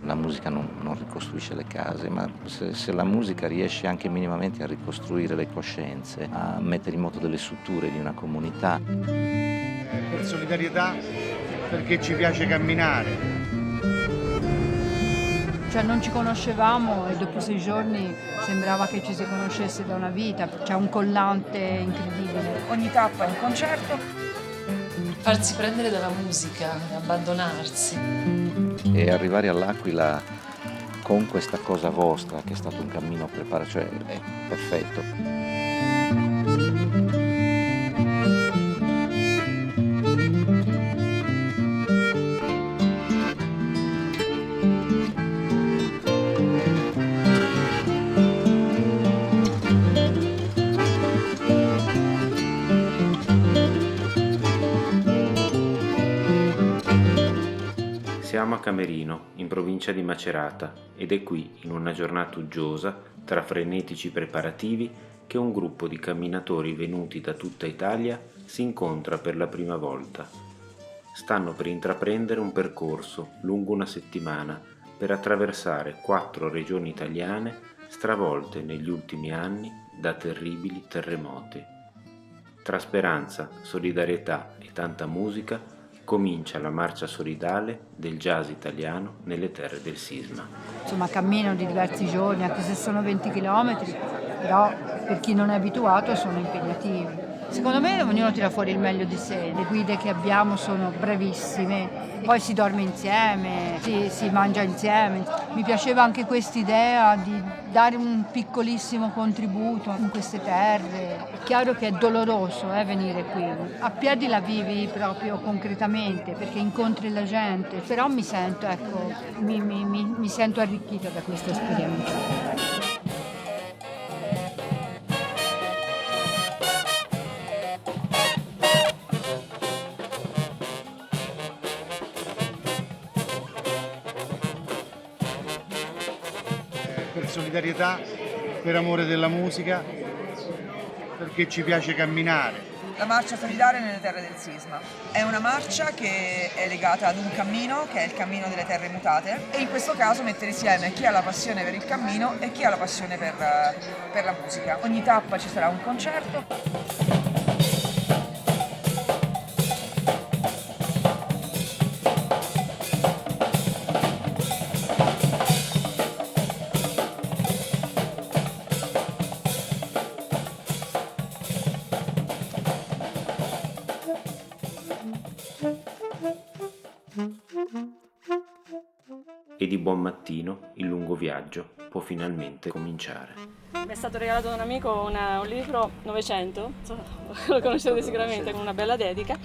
La musica non ricostruisce le case, ma se la musica riesce anche minimamente a ricostruire le coscienze, a mettere in moto delle strutture di una comunità. Per solidarietà, perché ci piace camminare. Cioè non ci conoscevamo e dopo 6 giorni sembrava che ci si conoscesse da una vita, c'è un collante incredibile. Ogni tappa è un concerto. Farsi prendere dalla musica, abbandonarsi. E arrivare all'Aquila con questa cosa vostra, che è stato un cammino preparato, cioè è perfetto. Siamo a Camerino, in provincia di Macerata, ed è qui, in una giornata uggiosa, tra frenetici preparativi, che un gruppo di camminatori venuti da tutta Italia si incontra per la prima volta. Stanno per intraprendere un percorso lungo una settimana per attraversare 4 regioni italiane stravolte negli ultimi anni da terribili terremoti. Tra speranza, solidarietà e tanta musica, comincia la marcia solidale del jazz italiano nelle terre del sisma. Insomma, cammino di diversi giorni, anche se sono 20 chilometri, però per chi non è abituato sono impegnativi. Secondo me ognuno tira fuori il meglio di sé, le guide che abbiamo sono bravissime, poi si dorme insieme, si mangia insieme. Mi piaceva anche quest'idea di dare un piccolissimo contributo in queste terre. È chiaro che è doloroso venire qui, a piedi la vivi proprio concretamente perché incontri la gente, però mi sento, mi sento arricchita da questa esperienza. Per solidarietà, per amore della musica, perché ci piace camminare. La marcia solidale nelle terre del sisma. È una marcia che è legata ad un cammino, che è il cammino delle terre mutate, e in questo caso mettere insieme chi ha la passione per il cammino e chi ha la passione per la musica. Ogni tappa ci sarà un concerto. E di buon mattino il lungo viaggio può finalmente cominciare. Mi è stato regalato da un amico un libro Novecento, lo conoscete sicuramente, con una bella dedica,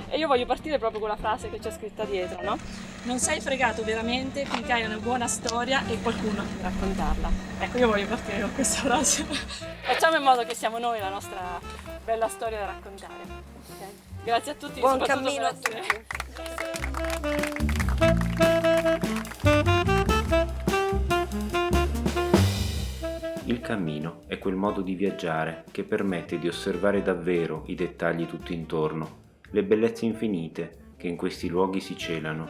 e io voglio partire proprio con la frase che c'è scritta dietro, no? Non sei fregato veramente finché hai una buona storia e qualcuno a raccontarla. Ecco, io voglio partire con questa frase. Facciamo in modo che siamo noi la nostra bella storia da raccontare. Okay? Grazie a tutti. Buon cammino a tutti. Il cammino è quel modo di viaggiare che permette di osservare davvero i dettagli tutto intorno, le bellezze infinite che in questi luoghi si celano,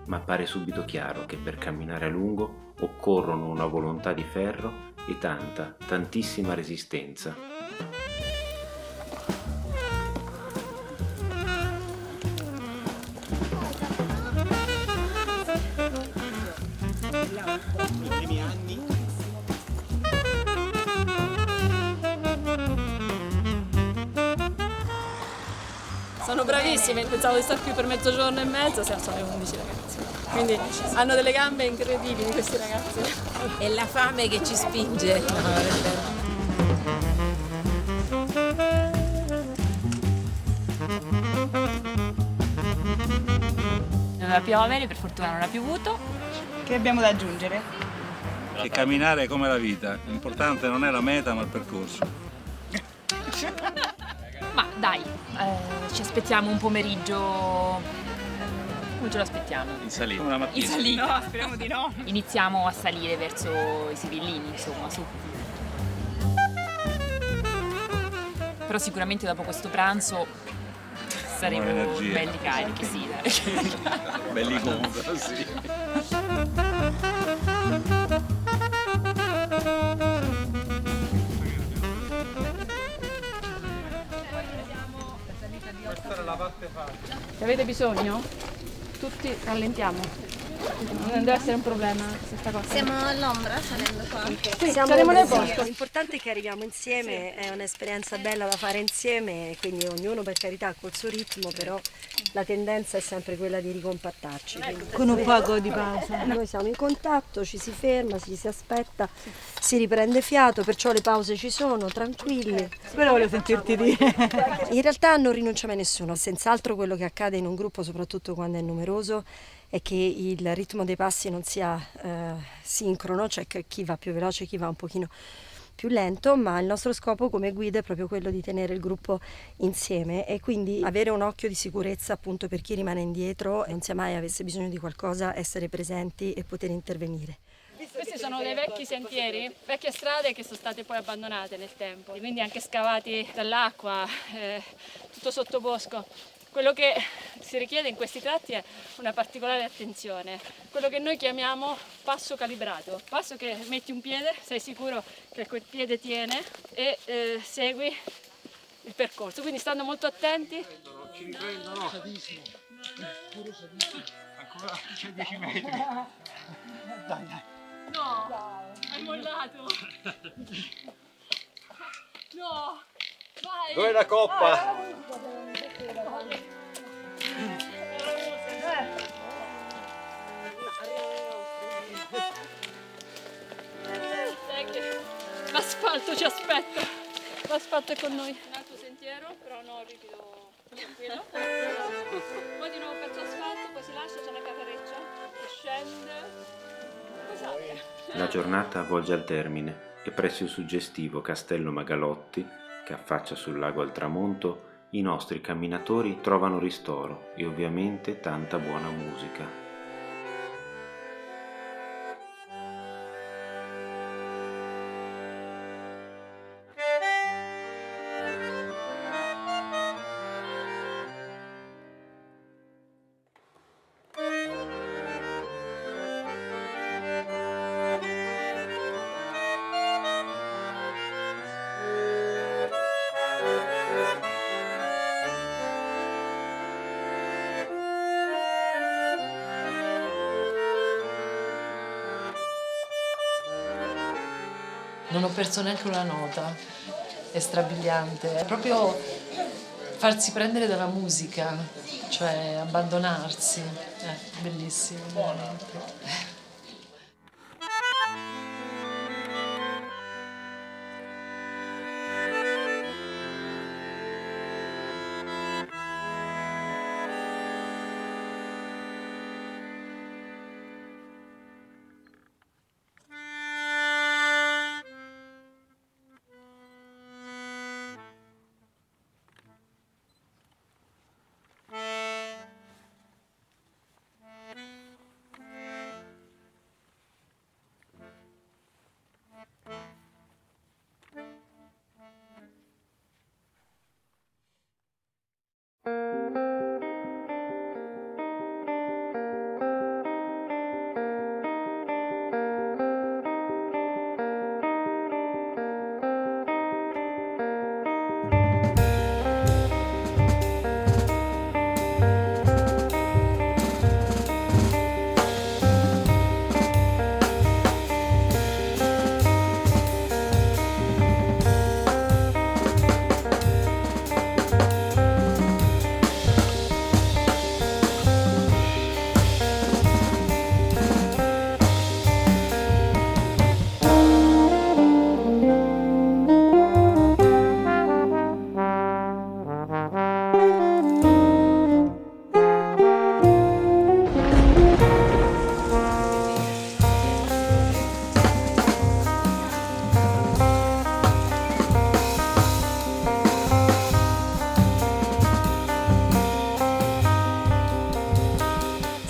ma appare subito chiaro che per camminare a lungo occorrono una volontà di ferro e tantissima resistenza. Sono bravissime, pensavo di stare qui per mezzogiorno e mezzo, siamo solo 11 ragazzi. Quindi hanno delle gambe incredibili questi ragazzi. È la fame che ci spinge. Doveva piovere, per fortuna non ha piovuto. Che abbiamo da aggiungere? Che camminare è come la vita, l'importante non è la meta ma il percorso. Ma dai, ci aspettiamo un pomeriggio. Come ce lo aspettiamo? In salita. Una mattina. In salita. No, speriamo di no. Iniziamo a salire verso i Sibillini, insomma, su. Però sicuramente dopo questo pranzo Saremo energia. belli carichi, sì. Dai. Belli comunque, sì. Se avete bisogno, tutti rallentiamo. Non deve essere un problema questa cosa. Siamo all'ombra salendo qua? Sì, saremo nel bosco. L'importante è che arriviamo insieme, è un'esperienza bella da fare insieme, quindi ognuno per carità col suo ritmo, però la tendenza è sempre quella di ricompattarci. Con un poco di pausa. Noi siamo in contatto, ci si ferma, ci si aspetta, si riprende fiato, perciò le pause ci sono, tranquilli. Quello voglio sentirti dire. In realtà non rinuncia mai nessuno, senz'altro quello che accade in un gruppo, soprattutto quando è numeroso, è che il ritmo dei passi non sia sincrono, cioè che chi va più veloce, chi va un pochino più lento, ma il nostro scopo come guida è proprio quello di tenere il gruppo insieme e quindi avere un occhio di sicurezza appunto per chi rimane indietro e non sia mai avesse bisogno di qualcosa, essere presenti e poter intervenire. Questi sono dei vecchi sentieri, vecchie strade che sono state poi abbandonate nel tempo, quindi anche scavati dall'acqua, tutto sottobosco. Quello che si richiede in questi tratti è una particolare attenzione, quello che noi chiamiamo passo calibrato, passo che metti un piede, sei sicuro che quel piede tiene e segui il percorso, quindi stando molto attenti. Ci riprendono. Ancora c'è 10 metri. Dai. No, hai mollato. No, vai. Dov'è la coppa? L'asfalto ci aspetta, l'asfalto è con noi. Un altro sentiero, però no, ripido tranquillo. Poi di nuovo pezzo asfalto, poi si lascia, c'è una casareccia che scende, poi sale. La giornata volge al termine e presso il suggestivo Castello Magalotti, che affaccia sul lago al tramonto, i nostri camminatori trovano ristoro e ovviamente tanta buona musica. Non ho perso neanche una nota, è strabiliante, è proprio farsi prendere dalla musica, cioè abbandonarsi, è bellissimo veramente.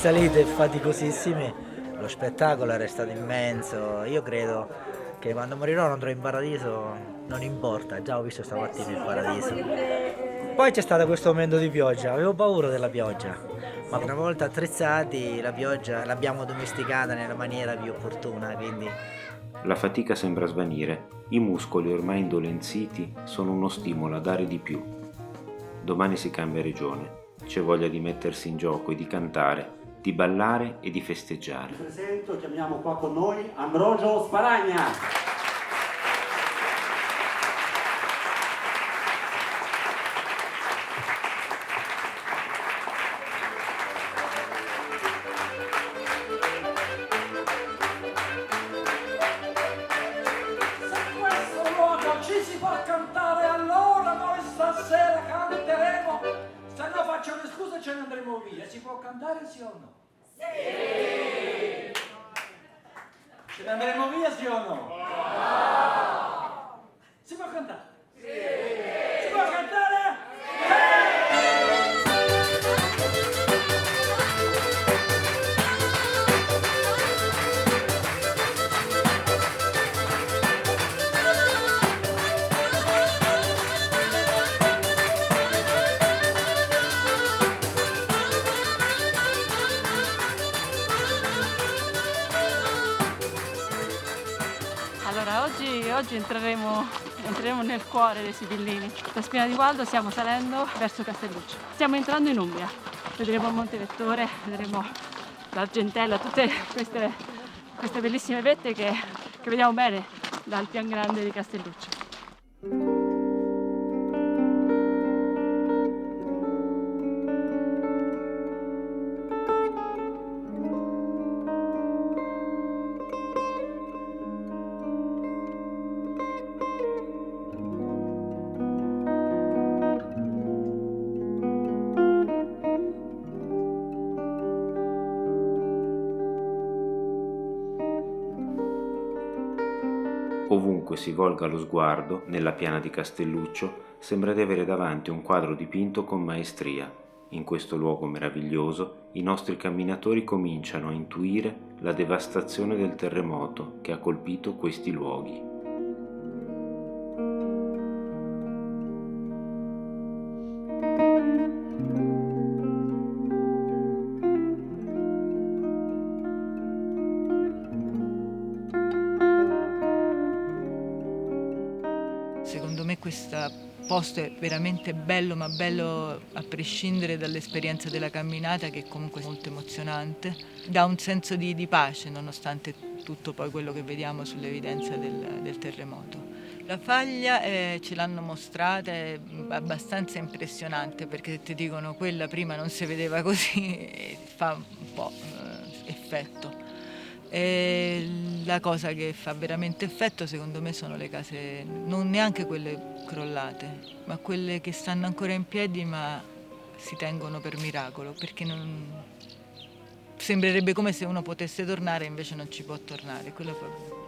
Salite faticosissime, lo spettacolo era stato immenso, io credo che quando morirò non andrò in paradiso non importa, già ho visto stamattina il paradiso. Poi c'è stato questo momento di pioggia, avevo paura della pioggia, ma una volta attrezzati la pioggia l'abbiamo domesticata nella maniera più opportuna, quindi... La fatica sembra svanire, i muscoli ormai indolenziti sono uno stimolo a dare di più. Domani si cambia regione, c'è voglia di mettersi in gioco e di cantare, di ballare e di festeggiare. Presento, chiamiamo qua con noi Ambrogio Sparagna. Se questo luogo ci si può cantare, allora noi stasera canteremo. Se no faccio le scuse e ce ne andremo via. Si può cantare sì o no? Sì! Ce ne andremo via sì o no? No! Si può cantare? Sì! Si può cantare? Allora, oggi entreremo nel cuore dei Sibillini. Da Spina di Gualdo stiamo salendo verso Castelluccio. Stiamo entrando in Umbria. Vedremo Monte Vettore, vedremo l'Argentella, tutte queste bellissime vette che vediamo bene dal pian grande di Castelluccio. Ovunque si volga lo sguardo, nella piana di Castelluccio, sembra di avere davanti un quadro dipinto con maestria. In questo luogo meraviglioso, i nostri camminatori cominciano a intuire la devastazione del terremoto che ha colpito questi luoghi. Secondo me questo posto è veramente bello, ma bello a prescindere dall'esperienza della camminata, che comunque è molto emozionante. Dà un senso di pace nonostante tutto poi quello che vediamo sull'evidenza del terremoto. La faglia ce l'hanno mostrata, è abbastanza impressionante, perché ti dicono quella prima non si vedeva così e fa un po' effetto. E la cosa che fa veramente effetto secondo me sono le case, non neanche quelle crollate, ma quelle che stanno ancora in piedi ma si tengono per miracolo, perché sembrerebbe come se uno potesse tornare e invece non ci può tornare. Quello fa...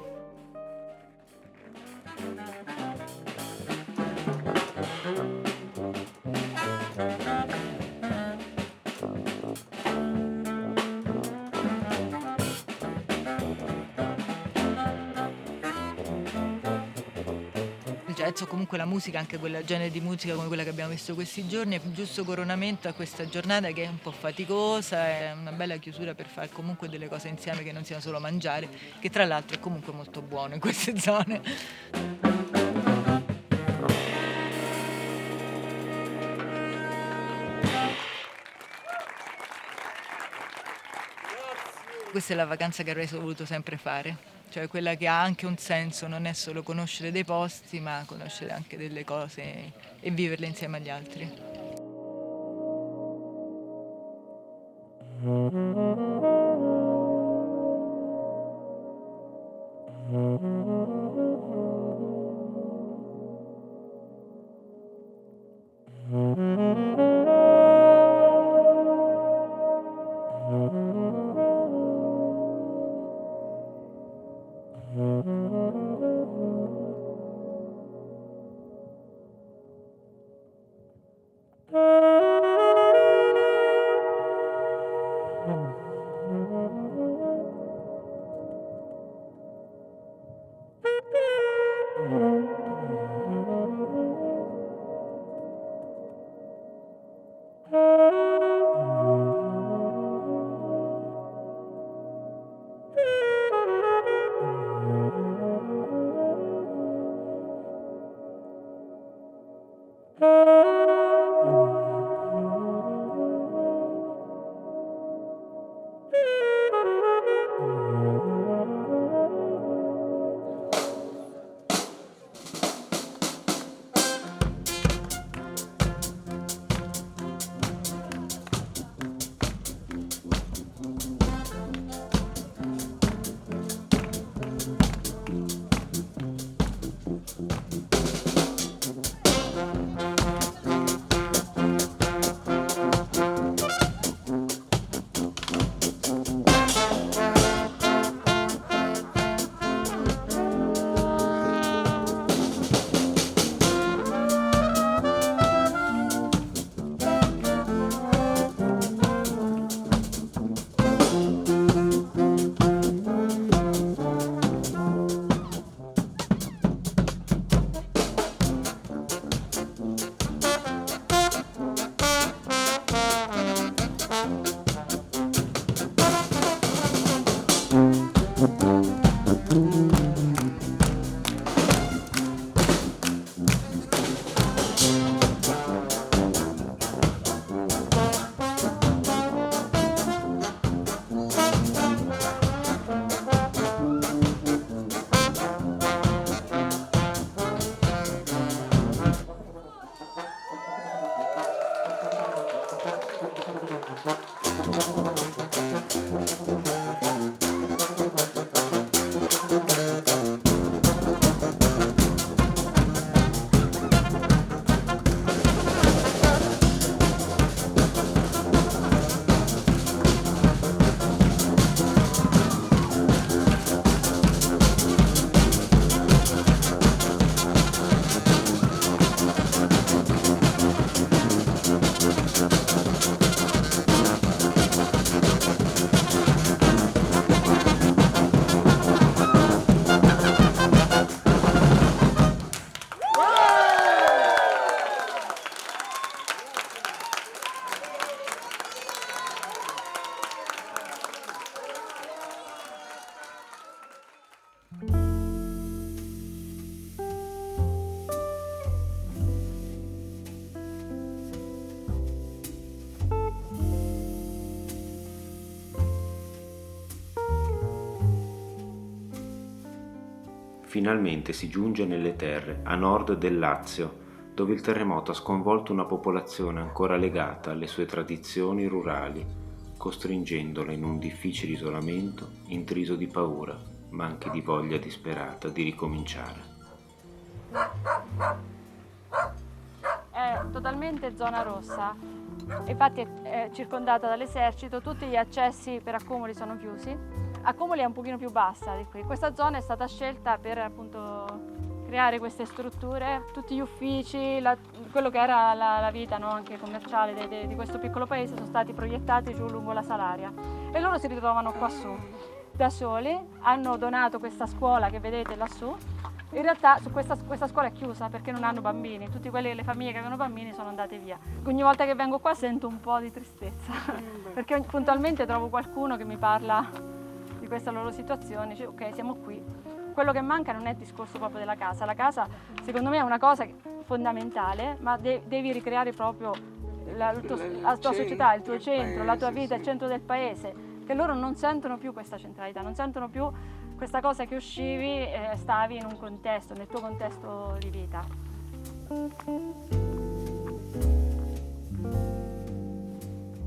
Comunque la musica, anche quel genere di musica come quella che abbiamo visto questi giorni, è un giusto coronamento a questa giornata che è un po' faticosa, è una bella chiusura per fare comunque delle cose insieme che non siano solo mangiare, che tra l'altro è comunque molto buono in queste zone. Questa è la vacanza che avrei voluto sempre fare. Cioè quella che ha anche un senso, non è solo conoscere dei posti, ma conoscere anche delle cose e viverle insieme agli altri. Finalmente si giunge nelle terre a nord del Lazio, dove il terremoto ha sconvolto una popolazione ancora legata alle sue tradizioni rurali, costringendola in un difficile isolamento intriso di paura, ma anche di voglia disperata di ricominciare. È totalmente zona rossa, infatti è circondata dall'esercito, tutti gli accessi per Accumoli sono chiusi. Accumoli è un pochino più bassa di qui. Questa zona è stata scelta per appunto creare queste strutture, tutti gli uffici, quello che era la vita, no, anche commerciale di questo piccolo paese sono stati proiettati giù lungo la Salaria e loro si ritrovano qua su da soli, hanno donato questa scuola che vedete lassù. In realtà questa scuola è chiusa perché non hanno bambini, tutte le famiglie che avevano bambini sono andate via. Ogni volta che vengo qua sento un po' di tristezza perché puntualmente trovo qualcuno che mi parla di questa loro situazione, dice ok, siamo qui. Quello che manca non è il discorso proprio della casa, la casa secondo me è una cosa fondamentale, ma devi ricreare proprio la tua società, il tuo centro, la tua vita, il centro del paese, che loro non sentono più questa centralità, non sentono più questa cosa che uscivi e stavi in un contesto, nel tuo contesto di vita.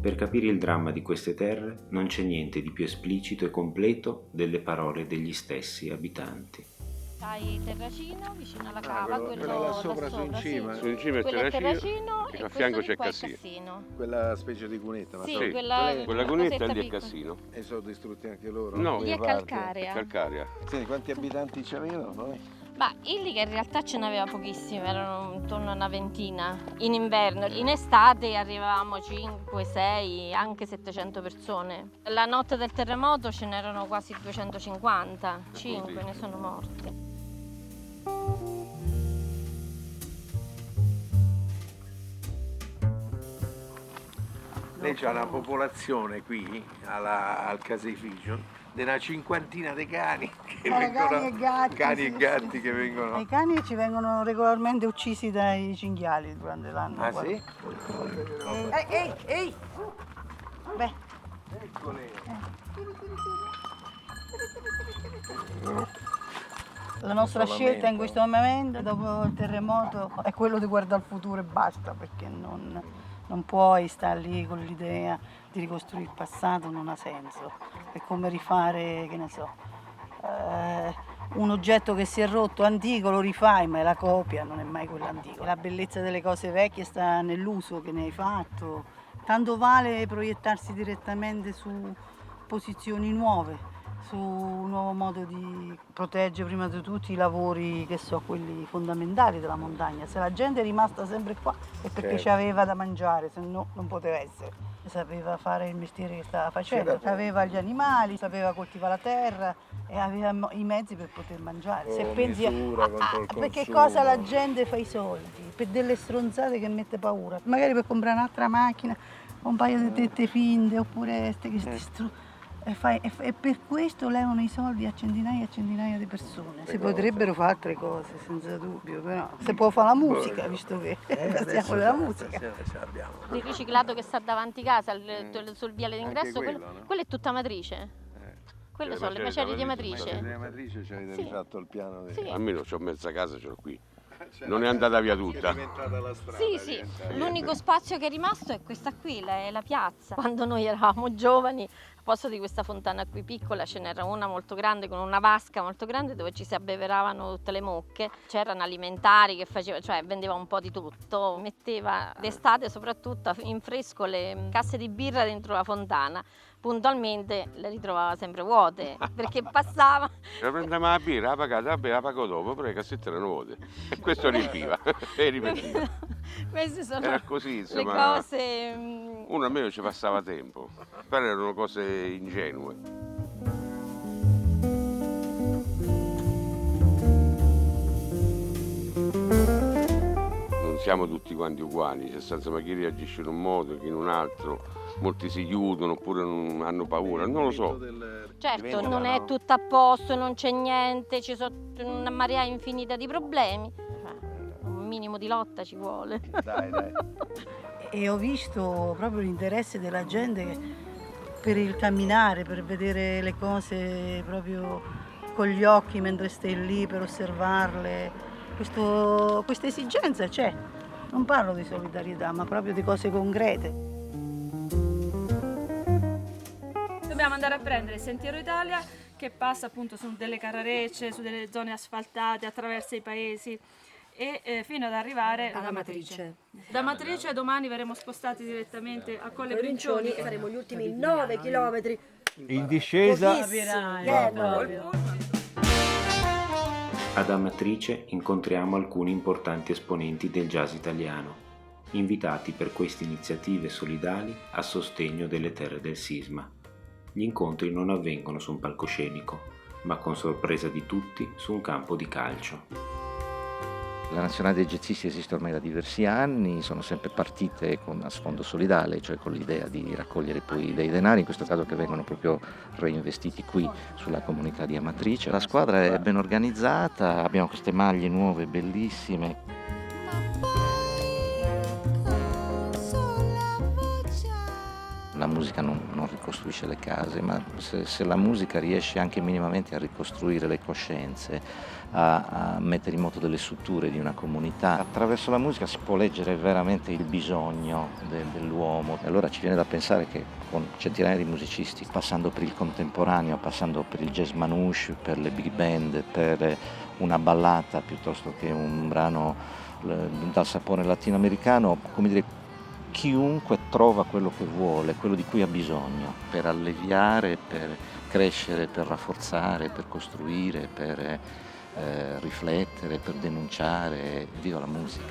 Per capire il dramma di queste terre non c'è niente di più esplicito e completo delle parole degli stessi abitanti. Hai Terracino vicino alla cava, quello là sopra su in cima. Sì. Su in cima è Terracino e a fianco c'è Cassino. Cassino. Quella specie di cunetta. Ma sì, sì, quella cunetta lì è piccola. Cassino. E sono distrutti anche loro? No, lì è calcarea. Calcarea. Senti, quanti abitanti c'avevano poi? Ma Illica in realtà ce n'aveva pochissimi, erano intorno a una ventina in inverno. In estate arrivavamo 5, 6, anche 700 persone. La notte del terremoto ce n'erano quasi 250, 5 ne sono morte. Lei c'ha una popolazione qui al caseificio di una cinquantina di cani che cani e gatti, cani e sì, gatti sì. che vengono. I cani ci vengono regolarmente uccisi dai cinghiali durante l'anno. Ah guarda. sì? Ehi! Beh. La nostra scelta in questo momento, dopo il terremoto, è quello di guardare al futuro e basta, perché non puoi stare lì con l'idea di ricostruire il passato, non ha senso. È come rifare, che ne so, un oggetto che si è rotto antico, lo rifai, ma è la copia, non è mai quello antico. La bellezza delle cose vecchie sta nell'uso che ne hai fatto. Tanto vale proiettarsi direttamente su posizioni nuove, su un nuovo modo di proteggere prima di tutto i lavori, che so, quelli fondamentali della montagna. Se la gente è rimasta sempre qua è perché Certo. aveva da mangiare, se no non poteva essere. Sapeva fare il mestiere che stava facendo, aveva gli animali, sapeva coltivare la terra e aveva i mezzi per poter mangiare. Se pensi perché cosa la gente fa i soldi? Per delle stronzate che mette paura, magari per comprare un'altra macchina, un paio di tette finte oppure e per questo levano i soldi a centinaia di persone. Si potrebbero fare altre cose, senza dubbio, però si può fare la musica, visto che parliamo della musica. Il riciclato che sta davanti casa, sul viale d'ingresso, quello, quello è tutta matrice. Quello sono le macerie di Amatrice. Le Amatrice ci avete Sì. rifatto il piano di... Sì. Almeno c'ho mezza casa, ce l'ho qui. Non è andata via tutta. Sì, l'unico spazio che è rimasto è questa qui, la piazza. Quando noi eravamo giovani, a posto di questa fontana qui piccola, ce n'era una molto grande, con una vasca molto grande dove ci si abbeveravano tutte le mucche. C'erano alimentari che faceva, cioè vendeva un po' di tutto. Metteva d'estate soprattutto in fresco le casse di birra dentro la fontana. Puntualmente le ritrovava sempre vuote, perché passava. Prendiamo la birra, la pagata, la pago dopo, però le cassette erano vuote. E questo riempiva e ripetiva. Queste sono Era così, le insomma. cose. Uno almeno ci passava tempo, però erano cose ingenue. Non siamo tutti quanti uguali, c'è senza chi reagisce in un modo, chi in un altro. Molti si chiudono oppure non hanno paura, non lo so. Certo, non è tutto a posto, non c'è niente, ci sono una marea infinita di problemi. Un minimo di lotta ci vuole. Dai. E ho visto proprio l'interesse della gente per il camminare, per vedere le cose proprio con gli occhi mentre stai lì, per osservarle. Questa esigenza c'è. Non parlo di solidarietà, ma proprio di cose concrete. Dobbiamo andare a prendere il Sentiero Italia che passa appunto su delle carrarecce, su delle zone asfaltate, attraverso i paesi e fino ad arrivare ad Amatrice. Da Amatrice domani verremo spostati direttamente a Colle Brincioni e faremo gli ultimi 9 chilometri. In discesa. Ad Amatrice incontriamo alcuni importanti esponenti del jazz italiano, invitati per queste iniziative solidali a sostegno delle terre del sisma. Gli incontri non avvengono su un palcoscenico, ma con sorpresa di tutti su un campo di calcio. La Nazionale dei Jazzisti esiste ormai da diversi anni, sono sempre partite con a sfondo solidale, cioè con l'idea di raccogliere poi dei denari, in questo caso che vengono proprio reinvestiti qui sulla comunità di Amatrice. La squadra è ben organizzata, abbiamo queste maglie nuove bellissime. La musica non ricostruisce le case, ma se la musica riesce anche minimamente a ricostruire le coscienze, a mettere in moto delle strutture di una comunità, attraverso la musica si può leggere veramente il bisogno dell'uomo. E allora ci viene da pensare che con centinaia di musicisti, passando per il contemporaneo, passando per il jazz manouche, per le big band, per una ballata piuttosto che un brano dal sapore latinoamericano, come dire, chiunque trova quello che vuole, quello di cui ha bisogno, per alleviare, per crescere, per rafforzare, per costruire, per riflettere, per denunciare. Viva la musica!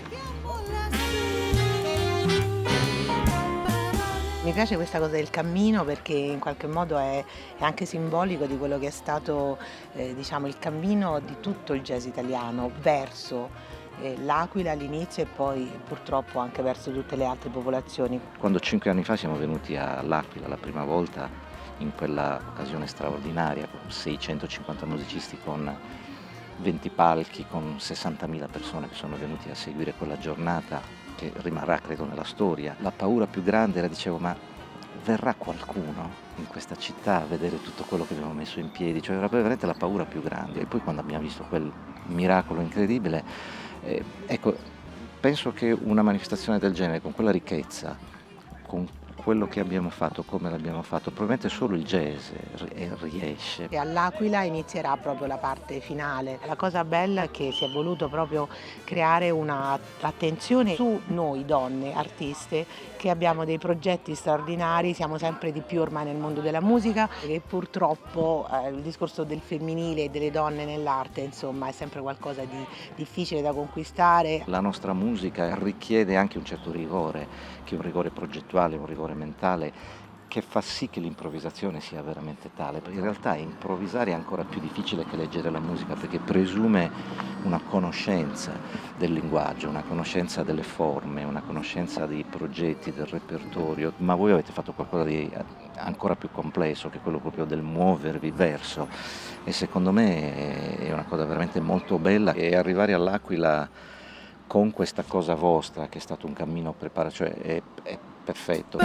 Mi piace questa cosa del cammino perché in qualche modo è anche simbolico di quello che è stato diciamo, il cammino di tutto il jazz italiano verso l'Aquila all'inizio e poi purtroppo anche verso tutte le altre popolazioni. Quando 5 anni fa siamo venuti all'Aquila la prima volta, in quella occasione straordinaria, con 650 musicisti, con 20 palchi, con 60.000 persone che sono venuti a seguire quella giornata che rimarrà credo nella storia. La paura più grande era, dicevo, ma verrà qualcuno in questa città a vedere tutto quello che abbiamo messo in piedi? Cioè era veramente la paura più grande. E poi quando abbiamo visto quel miracolo incredibile, ecco, penso che una manifestazione del genere, con quella ricchezza, con quello che abbiamo fatto, come l'abbiamo fatto, probabilmente solo il jazz riesce. E all'Aquila inizierà proprio la parte finale. La cosa bella è che si è voluto proprio creare un'attenzione su noi donne artiste, che abbiamo dei progetti straordinari, siamo sempre di più ormai nel mondo della musica, e purtroppo il discorso del femminile e delle donne nell'arte, insomma, è sempre qualcosa di difficile da conquistare. La nostra musica richiede anche un certo rigore, che è un rigore progettuale, un rigore mentale, che fa sì che l'improvvisazione sia veramente tale, perché in realtà improvvisare è ancora più difficile che leggere la musica, perché presume una conoscenza del linguaggio, una conoscenza delle forme, una conoscenza dei progetti, del repertorio, ma voi avete fatto qualcosa di ancora più complesso, che è quello proprio del muovervi verso, e secondo me è una cosa veramente molto bella, e arrivare all'Aquila con questa cosa vostra, che è stato un cammino preparato, cioè è perfetto.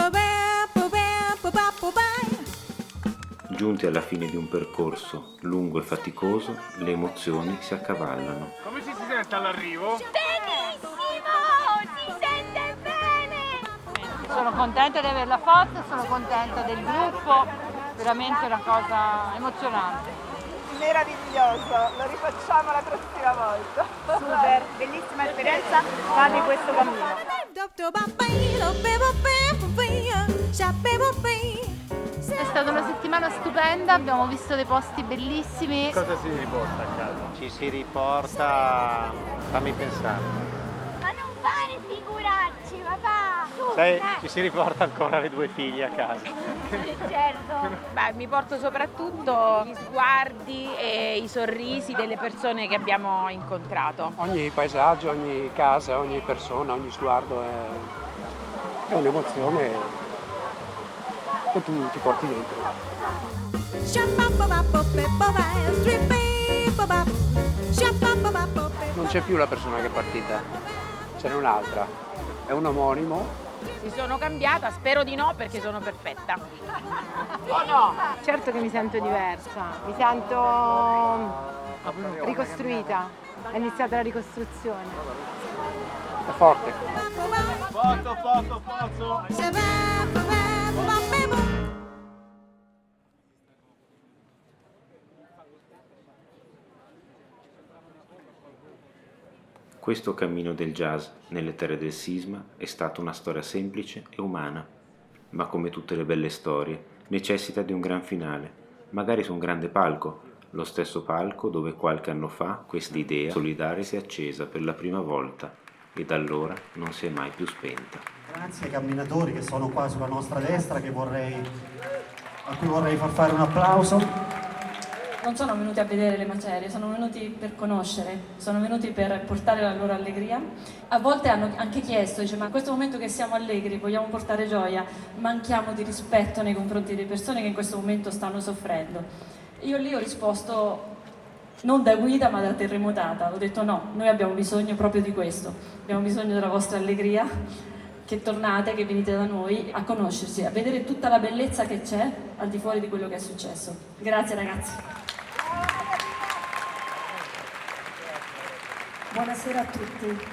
Giunti alla fine di un percorso lungo e faticoso, le emozioni si accavallano. Come ci si sente all'arrivo? Benissimo! Si sente bene! Sono contenta di averla fatta, sono contenta del gruppo, veramente una cosa emozionante. Meraviglioso, lo rifacciamo la prossima volta. Super, bellissima esperienza fare questo cammino. È stata una settimana stupenda, abbiamo visto dei posti bellissimi. Cosa si riporta a casa? Ci si riporta, fammi pensare. Ma non fare figuracci, papà! Sai, ci si riporta ancora le 2 figlie a casa. Certo. Beh, mi porto soprattutto gli sguardi e i sorrisi delle persone che abbiamo incontrato. Ogni paesaggio, ogni casa, ogni persona, ogni sguardo è un'emozione che tu ti porti dentro. Non c'è più la persona che è partita, ce n'è un'altra, è un omonimo. Mi sono cambiata, spero di no perché sono perfetta. O no? Certo che mi sento diversa, mi sento ricostruita, è iniziata la ricostruzione. È forte. Foto. Questo cammino del jazz nelle terre del Sisma è stata una storia semplice e umana, ma come tutte le belle storie necessita di un gran finale, magari su un grande palco, lo stesso palco dove qualche anno fa questa idea solidale si è accesa per la prima volta e da allora non si è mai più spenta. Grazie ai camminatori che sono qua sulla nostra destra, a cui vorrei far fare un applauso. Non sono venuti a vedere le macerie, sono venuti per conoscere, sono venuti per portare la loro allegria. A volte hanno anche chiesto, dice, ma in questo momento che siamo allegri, vogliamo portare gioia, manchiamo di rispetto nei confronti delle persone che in questo momento stanno soffrendo. Io lì ho risposto non da guida ma da terremotata, ho detto no, noi abbiamo bisogno proprio di questo, abbiamo bisogno della vostra allegria, che tornate, che venite da noi a conoscerci, a vedere tutta la bellezza che c'è al di fuori di quello che è successo. Grazie ragazzi. Buonasera a tutti.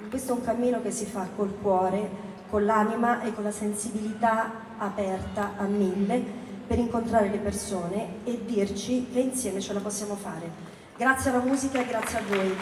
Questo è un cammino che si fa col cuore, con l'anima e con la sensibilità aperta a 1000 per incontrare le persone e dirci che insieme ce la possiamo fare. Grazie alla musica e grazie a voi.